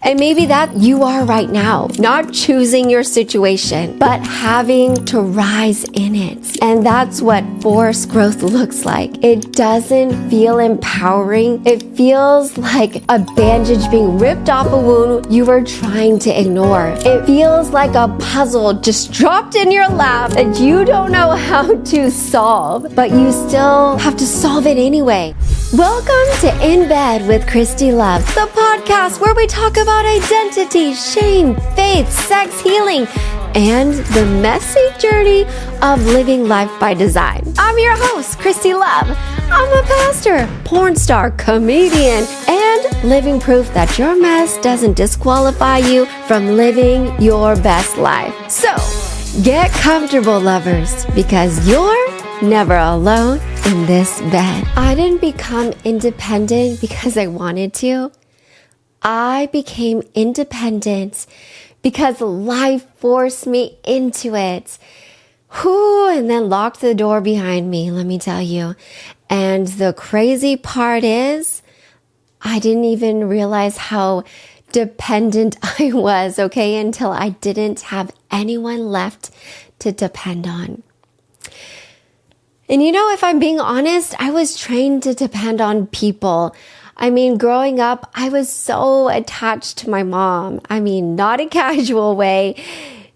And maybe that you are right now, not choosing your situation, but having to rise in it. And that's what forced growth looks like. It doesn't feel empowering. It feels like a bandage being ripped off a wound you were trying to ignore. It feels like a puzzle just dropped in your lap that you don't know how to solve, but you still have to solve it anyway. Welcome to In Bed with Christy Love, the podcast where we talk about identity, shame, faith, sex, healing, and the messy journey of living life by design. I'm your host, Christy Love. I'm a pastor, porn star, comedian, and living proof that your mess doesn't disqualify you from living your best life. So, get comfortable, lovers, because you're never alone in this bed. I didn't become independent because I wanted to. I became independent because life forced me into it. And then locked the door behind me, let me tell you. And the crazy part is, I didn't even realize how dependent I was, until I didn't have anyone left to depend on. And if I'm being honest, I was trained to depend on people. Growing up, I was so attached to my mom. Not a casual way,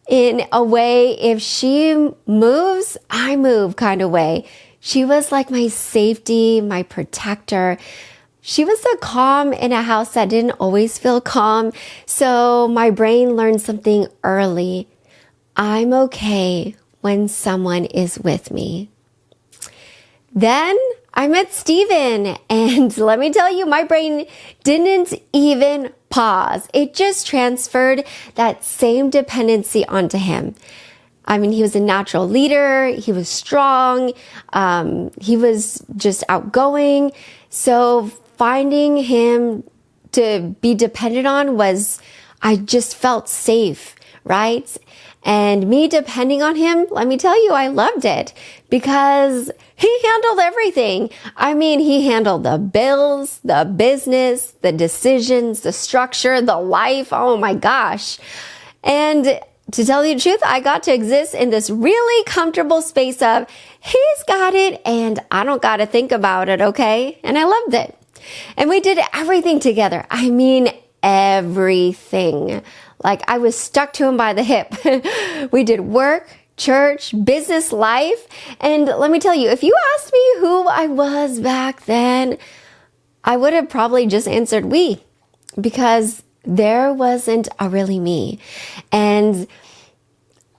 in a way, if she moves, I move kind of way. She was like my safety, my protector. She was the calm in a house that didn't always feel calm. So my brain learned something early. I'm okay when someone is with me. Then I met Steven, and let me tell you, my brain didn't even pause. It just transferred that same dependency onto him. He was a natural leader. He was strong. He was just outgoing. So finding him to be dependent on I just felt safe, right? And me depending on him, let me tell you, I loved it because he handled everything. He handled the bills, the business, the decisions, the structure, the life. Oh my gosh. And to tell you the truth, I got to exist in this really comfortable space of he's got it and I don't got to think about it, okay? And I loved it. And we did everything together. Everything. Like I was stuck to him by the hip. We did work, church, business, life. And let me tell you, if you asked me who I was back then, I would have probably just answered we, because there wasn't a really me. And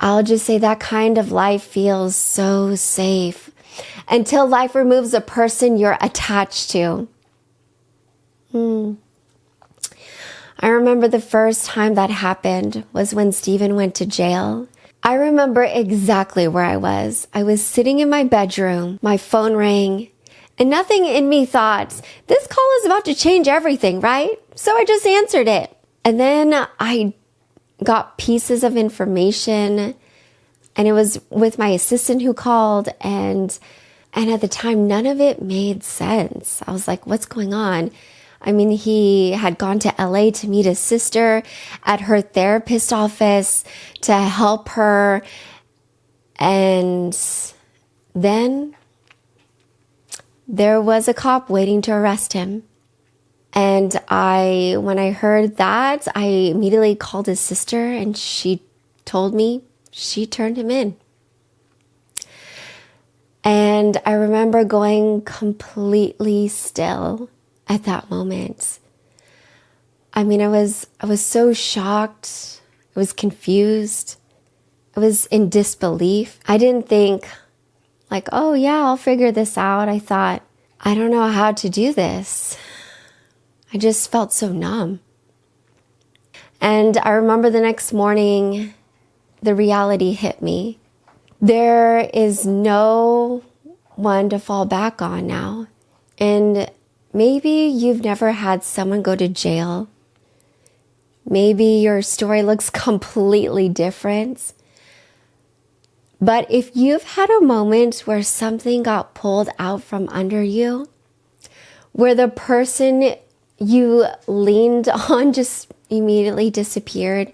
I'll just say that kind of life feels so safe until life removes a person you're attached to. I remember the first time that happened was when Steven went to jail. I remember exactly where I was. I was sitting in my bedroom, my phone rang, and nothing in me thought, this call is about to change everything, right? So I just answered it. And then I got pieces of information, and it was with my assistant who called, and at the time, none of it made sense. I was like, what's going on? He had gone to LA to meet his sister at her therapist office to help her. And then there was a cop waiting to arrest him. And when I heard that, I immediately called his sister, and she told me she turned him in. And I remember going completely still at that moment. I was so shocked. I was confused. I was in disbelief. I didn't think like, oh yeah, I'll figure this out. I thought, I don't know how to do this. I just felt so numb. And I remember the next morning, the reality hit me. There is no one to fall back on now. And maybe you've never had someone go to jail. Maybe your story looks completely different. But if you've had a moment where something got pulled out from under you, where the person you leaned on just immediately disappeared.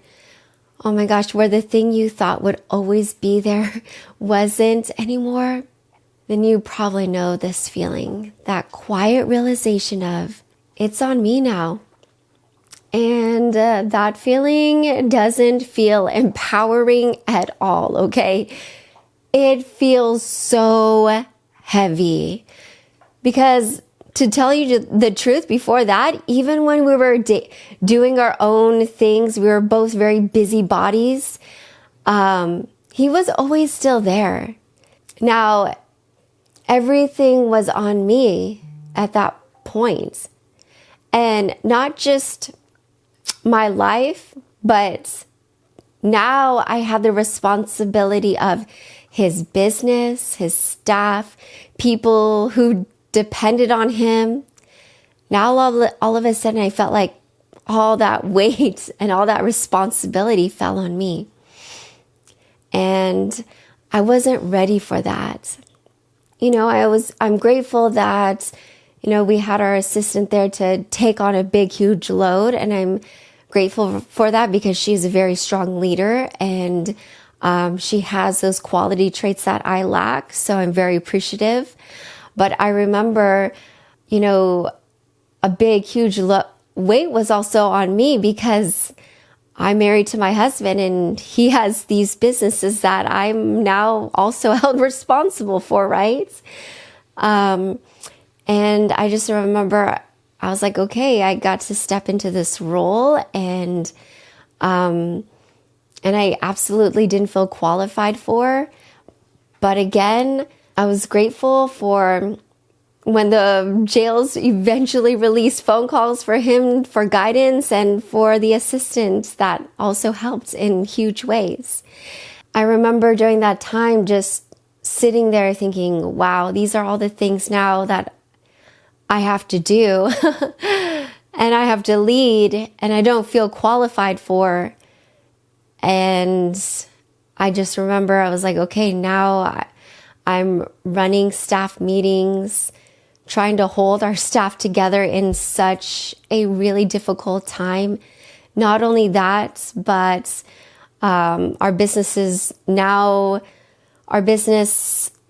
Oh my gosh, where the thing you thought would always be there wasn't anymore, then you probably know this feeling, that quiet realization of, it's on me now. And that feeling doesn't feel empowering at all, okay? It feels so heavy. Because to tell you the truth, before that, even when we were doing our own things, we were both very busy bodies, he was always still there. Now, everything was on me at that point. And not just my life, but now I had the responsibility of his business, his staff, people who depended on him. Now all of a sudden I felt like all that weight and all that responsibility fell on me. And I wasn't ready for that. I'm grateful that, we had our assistant there to take on a big, huge load. And I'm grateful for that because she's a very strong leader and she has those quality traits that I lack. So I'm very appreciative. But I remember, a big, huge weight was also on me because I'm married to my husband and he has these businesses that I'm now also held responsible for, right? And I just remember I was like, okay, I got to step into this role and I absolutely didn't feel qualified for. But again, I was grateful for when the jails eventually released phone calls for him for guidance and for the assistants that also helped in huge ways. I remember during that time just sitting there thinking, wow, these are all the things now that I have to do and I have to lead and I don't feel qualified for. And I just remember I was like, okay, now I'm running staff meetings, trying to hold our staff together in such a really difficult time. Not only that, but our business,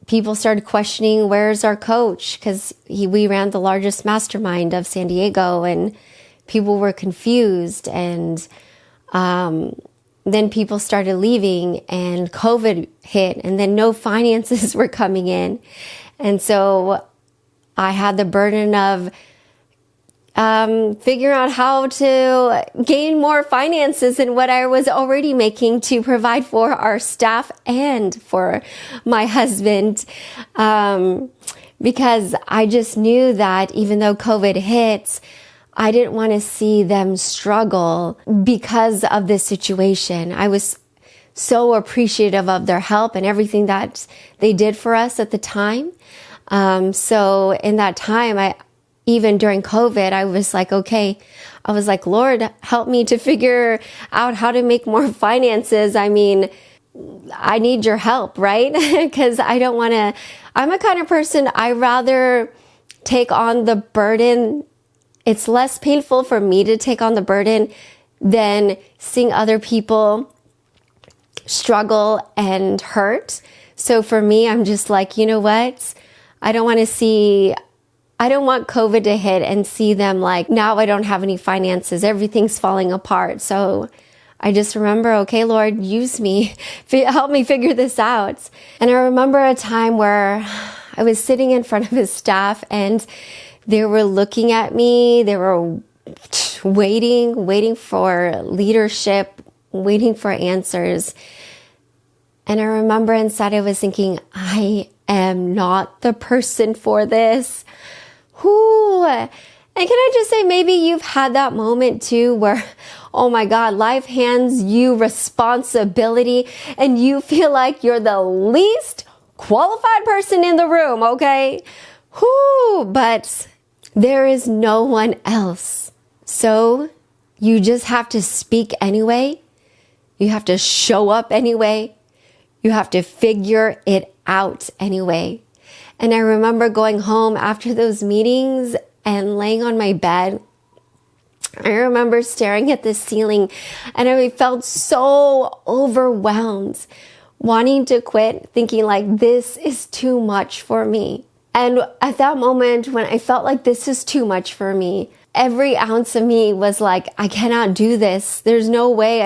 people started questioning, where's our coach? Because we ran the largest mastermind of San Diego and people were confused. And then people started leaving and COVID hit and then no finances were coming in. And so I had the burden of figuring out how to gain more finances than what I was already making to provide for our staff and for my husband. Because I just knew that even though COVID hit, I didn't want to see them struggle because of this situation. I was so appreciative of their help and everything that they did for us at the time. So in that time, even during COVID, I was like, okay, I was like, Lord, help me to figure out how to make more finances. I mean, I need your help, right? Because I'm a kind of person, I rather take on the burden. It's less painful for me to take on the burden than seeing other people struggle and hurt. So for me, I'm just like, you know what? I don't want COVID to hit and see them like, now I don't have any finances. Everything's falling apart. So I just remember, okay, Lord, use me. Help me figure this out. And I remember a time where I was sitting in front of his staff and they were looking at me. They were waiting for leadership, waiting for answers. And I remember inside I was thinking, I am not the person for this. Whoo. And can I just say, maybe you've had that moment too where, oh my God, life hands you responsibility and you feel like you're the least qualified person in the room, okay? Whoo. But there is no one else. So you just have to speak anyway. You have to show up anyway. You have to figure it out anyway. And I remember going home after those meetings and laying on my bed I remember staring at the ceiling and I felt so overwhelmed, wanting to quit, thinking like, this is too much for me. And at that moment, when I felt like this is too much for me, every ounce of me was like, I cannot do this. There's no way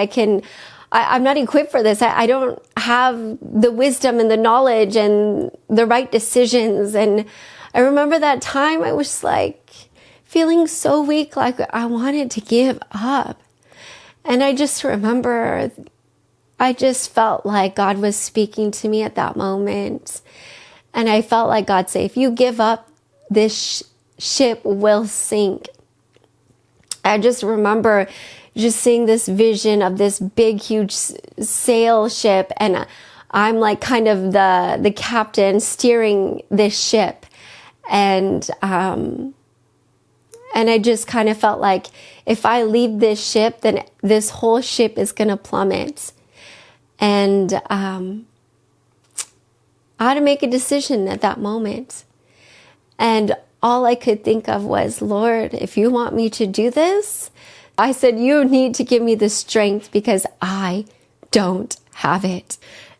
I'm not equipped for this. I don't have the wisdom and the knowledge and the right decisions. And I remember that time I was like feeling so weak, like I wanted to give up. And I just remember, I just felt like God was speaking to me at that moment. And I felt like God say, if you give up, this ship will sink. I just remember just seeing this vision of this big, huge sail ship. And I'm like kind of the captain steering this ship. And I just kind of felt like if I leave this ship, then this whole ship is going to plummet. And I had to make a decision at that moment. And all I could think of was, Lord, if you want me to do this, I said, you need to give me the strength because I don't have it.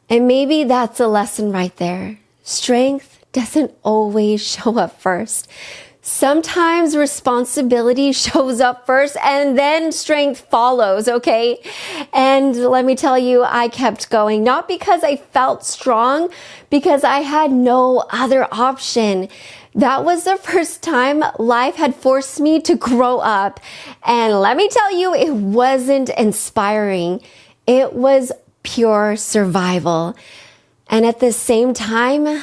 And maybe that's a lesson right there. Strength doesn't always show up first. Sometimes responsibility shows up first and then strength follows, okay? And let me tell you, I kept going, not because I felt strong, because I had no other option. That was the first time life had forced me to grow up. And let me tell you, it wasn't inspiring. It was pure survival. And at the same time,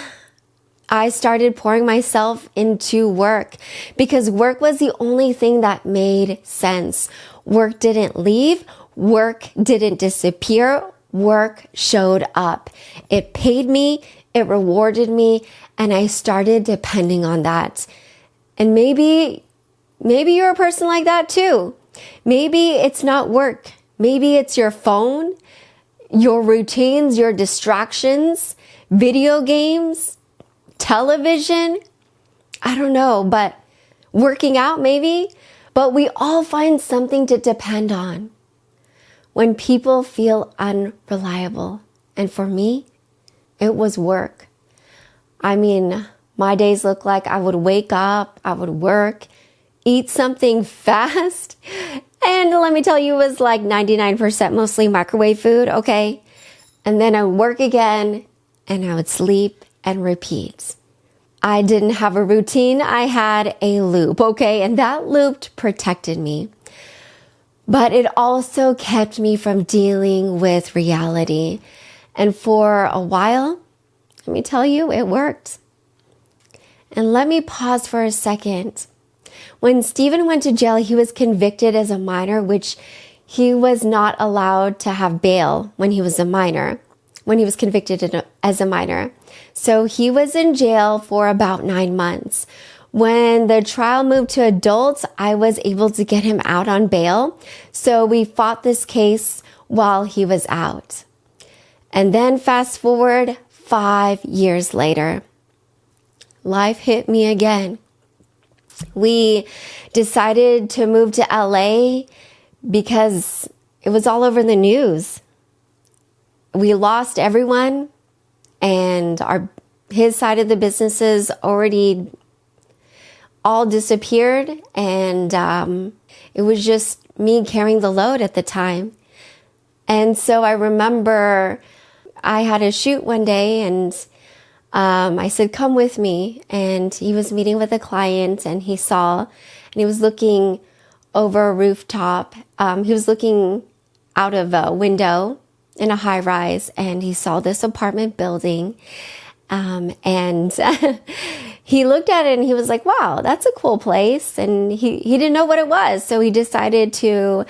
I started pouring myself into work because work was the only thing that made sense. Work didn't leave. Work didn't disappear. Work showed up. It paid me. It rewarded me. And I started depending on that. And maybe you're a person like that too. Maybe it's not work. Maybe it's your phone, your routines, your distractions, video games, television, I don't know, but working out maybe. But we all find something to depend on when people feel unreliable. And for me, it was work. I mean, my days look like I would wake up, I would work, eat something fast. And let me tell you, it was like 99% mostly microwave food, okay? And then I would work again and I would sleep and repeat. I didn't have a routine. I had a loop, okay? And that loop protected me. But it also kept me from dealing with reality. And for a while, let me tell you, it worked. And let me pause for a second. When Stephen went to jail, he was convicted as a minor, which he was not allowed to have bail when he was a minor, when he was convicted as a minor. So he was in jail for about 9 months. When the trial moved to adults, I was able to get him out on bail. So we fought this case while he was out. And then fast forward 5 years later, life hit me again. We decided to move to LA because it was all over the news. We lost everyone, and his side of the businesses already all disappeared, and it was just me carrying the load at the time. And so I remember I had a shoot one day, and I said, come with me. And he was meeting with a client, and he was looking over a rooftop. He was looking out of a window in a high rise, and he saw this apartment building. And he looked at it and he was like, wow, that's a cool place. And he didn't know what it was. So he decided to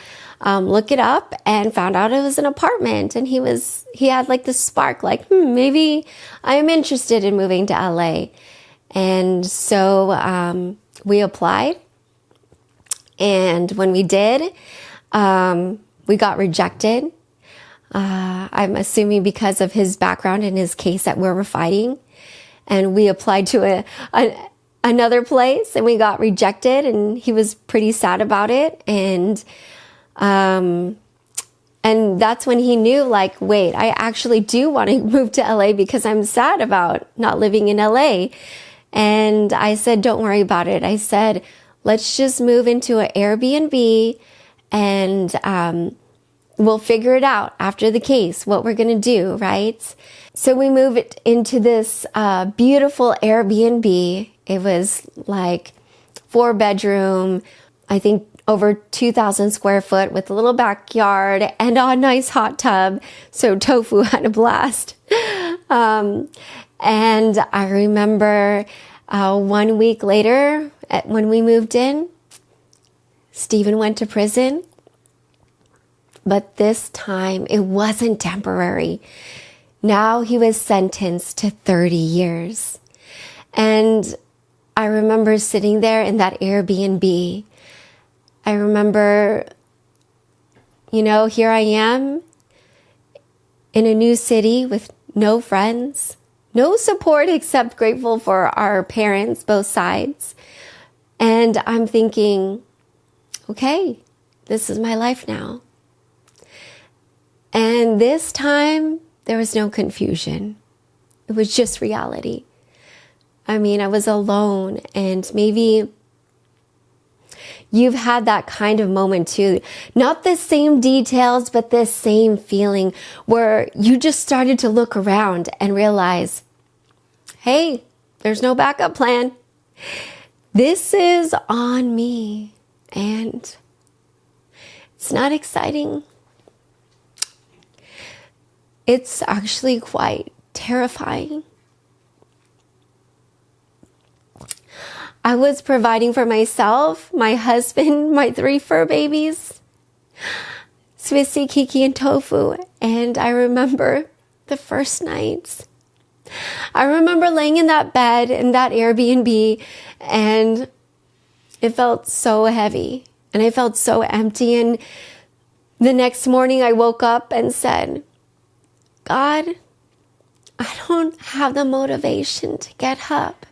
look it up and found out it was an apartment. And he had like this spark, like, maybe I'm interested in moving to LA. And so we applied. And when we did, we got rejected. I'm assuming because of his background and his case that we were fighting. And we applied to another place and we got rejected, and he was pretty sad about it. And that's when he knew, like, wait, I actually do want to move to LA because I'm sad about not living in LA. And I said, don't worry about it. I said, let's just move into an Airbnb and we'll figure it out after the case, what we're going to do, right? So we moved into this beautiful Airbnb. It was like 4-bedroom, I think over 2,000 square foot with a little backyard and a nice hot tub. So Tofu had a blast. And I remember 1 week later, when we moved in, Stephen went to prison. But this time it wasn't temporary. Now he was sentenced to 30 years. And I remember sitting there in that Airbnb. I remember, here I am in a new city with no friends, no support except grateful for our parents, both sides. And I'm thinking, okay, this is my life now. And this time, there was no confusion. It was just reality. I mean, I was alone, and maybe you've had that kind of moment too. Not the same details, but the same feeling where you just started to look around and realize, hey, there's no backup plan. This is on me, and it's not exciting. It's actually quite terrifying. I was providing for myself, my husband, my 3 fur babies, Swissy, Kiki, and Tofu. And I remember the first nights. I remember laying in that bed in that Airbnb, and it felt so heavy and I felt so empty. And the next morning I woke up and said, God, I don't have the motivation to get up.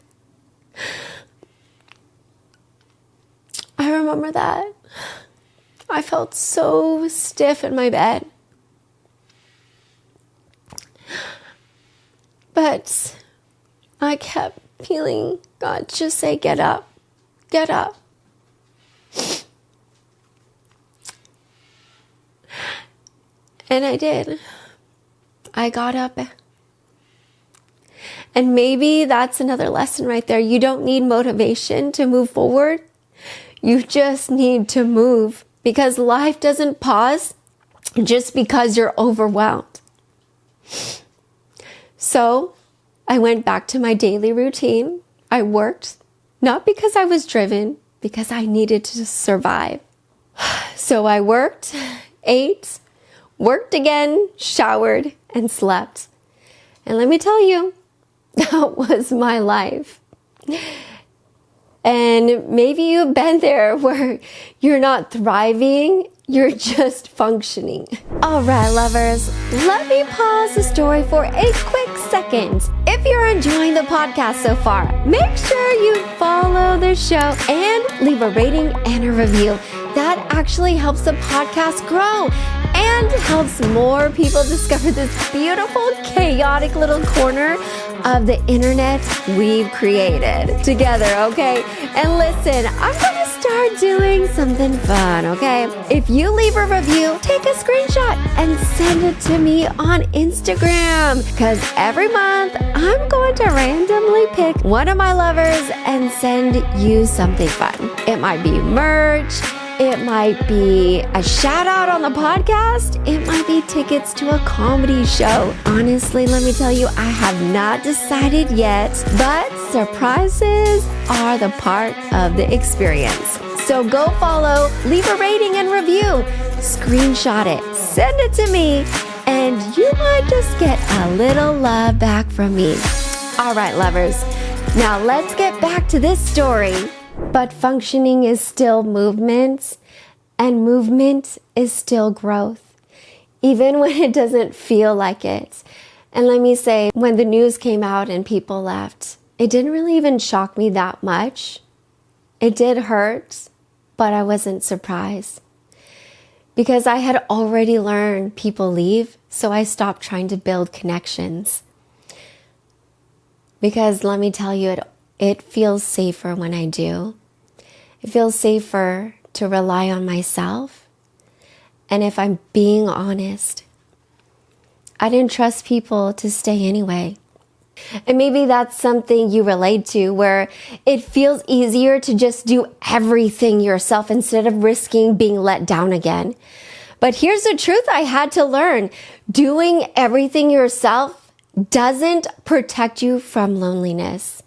I remember that. I felt so stiff in my bed. But I kept feeling God just say, get up, get up. And I did. I got up. And maybe that's another lesson right there. You don't need motivation to move forward. You just need to move, because life doesn't pause just because you're overwhelmed. So I went back to my daily routine. I worked, not because I was driven, because I needed to survive. So I worked, ate, worked again, showered, and slept. And let me tell you, that was my life. And maybe you've been there where you're not thriving, you're just functioning. All right, lovers, let me pause the story for a quick second. If you're enjoying the podcast so far, make sure you follow the show and leave a rating and a review. That actually helps the podcast grow and helps more people discover this beautiful, chaotic little corner of the internet we've created together, okay? And listen, I'm going to start doing something fun, okay? If you leave a review, take a screenshot and send it to me on Instagram, because every month I'm going to randomly pick one of my lovers and send you something fun. It might be merch. It might be a shout out on the podcast. It might be tickets to a comedy show. Honestly, let me tell you, I have not decided yet, but surprises are the part of the experience. So go follow, leave a rating and review, screenshot it, send it to me, and you might just get a little love back from me. All right, lovers, now let's get back to this story. But functioning is still movement, and movement is still growth, even when it doesn't feel like it. And let me say, when the news came out and people left, it didn't really even shock me that much. It did hurt, but I wasn't surprised because I had already learned people leave, so I stopped trying to build connections. Because let me tell you, it feels safer when I do. It feels safer to rely on myself. And if I'm being honest, I didn't trust people to stay anyway. And maybe that's something you relate to, where it feels easier to just do everything yourself instead of risking being let down again. But here's the truth I had to learn. Doing everything yourself doesn't protect you from loneliness.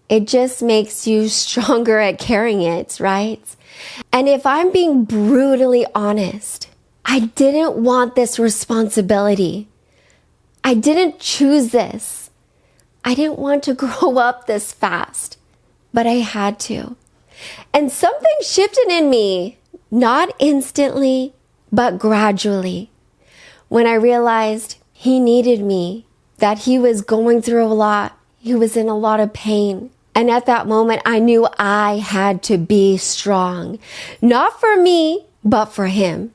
It just makes you stronger at carrying it, right? And if I'm being brutally honest, I didn't want this responsibility. I didn't choose this. I didn't want to grow up this fast, but I had to. And something shifted in me, not instantly, but gradually, when I realized he needed me, that he was going through a lot. He was in a lot of pain. And at that moment, I knew I had to be strong, not for me, but for him.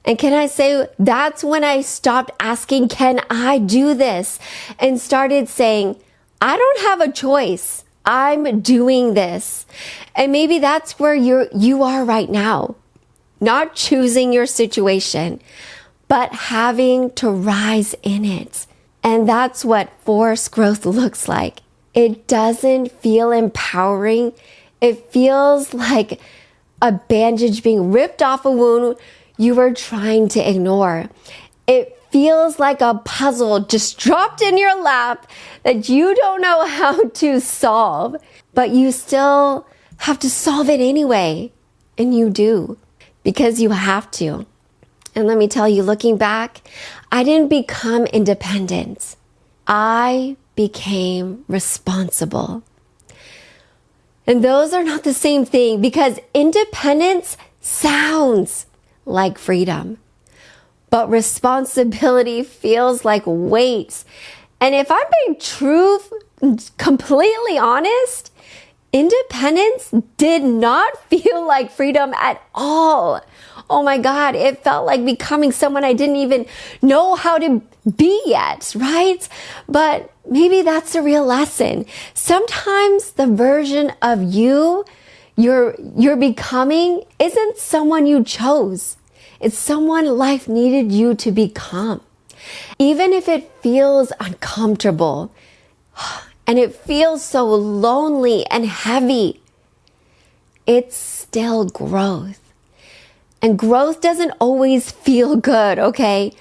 And can I say, that's when I stopped asking, can I do this? And started saying, I don't have a choice. I'm doing this. And maybe that's where you are right now. Not choosing your situation, but having to rise in it. And that's what forced growth looks like. It doesn't feel empowering. It feels like a bandage being ripped off a wound you were trying to ignore. It feels like a puzzle just dropped in your lap that you don't know how to solve, but you still have to solve it anyway. And you do, because you have to. And let me tell you, looking back, I didn't become independent. I became responsible. And those are not the same thing, because independence sounds like freedom, but responsibility feels like weight. And if I'm being completely honest, independence did not feel like freedom at all. Oh my God, it felt like becoming someone I didn't even know how to be yet, right? But maybe that's a real lesson. Sometimes the version of you're becoming isn't someone you chose. It's someone life needed you to become. Even if it feels uncomfortable and it feels so lonely and heavy, it's still growth. And growth doesn't always feel good, okay?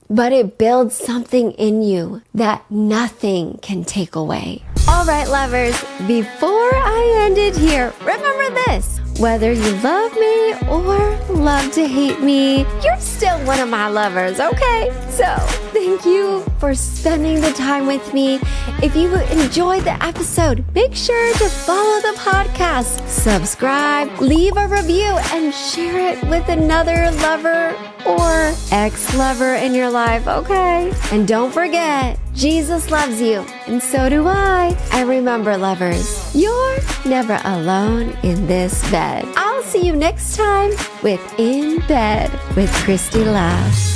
But it builds something in you that nothing can take away. All right, lovers, before I end it here, remember this. Whether you love me or love to hate me, you're still one of my lovers, okay? So, thank you for spending the time with me. If you enjoyed the episode, make sure to follow the podcast, subscribe, leave a review, and share it with another lover or ex-lover in your life, okay? And don't forget, Jesus loves you, and so do I. And remember, lovers, you're never alone in this bed. I'll see you next time with In Bed with Christy Love.